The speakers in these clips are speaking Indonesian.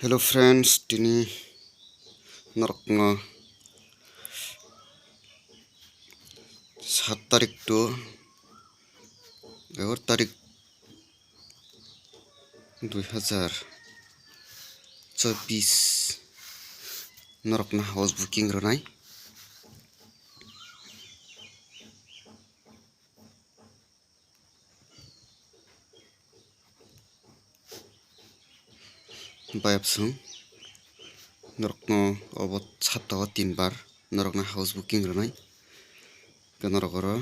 Hello friends, dini norokno 7 tarik to 11 tarik 2024 norokno house booking ronai bayapsung norokno obo saptago 3 bar norokno house booking ronai norokoro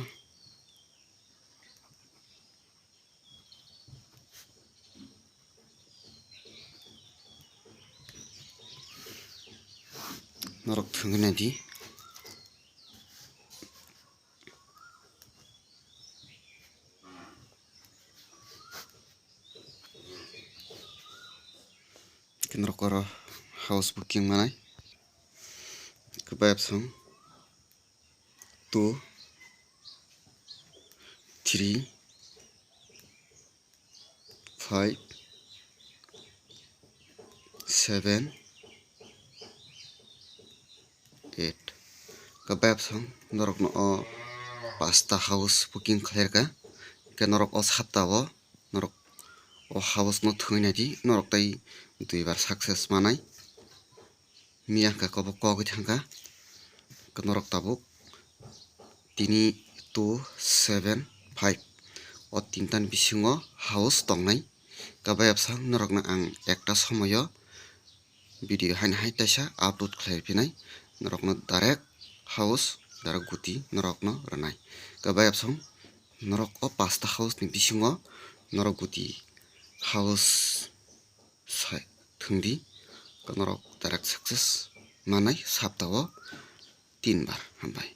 norok thungna di norokoro house booking manai bayapsung 2 3 5 7 8 bayapsung norokno o 5ta house booking khairka norok o 7ta norok o house no thungna di norok tai 2 bar success manai miyangka kobo kogui thangka norok tabuk 3 2 7 5 o 3tani bisingo house tongnai bayapsang norokno ang ekta somoyo video haine hai taisa upload khlai pinai norokno direct house direct guti norokno rwnai bayapsang norok o 5ta house ni bisingo norok guti house thungdi norok direct success manai saptao 3 bar hambai।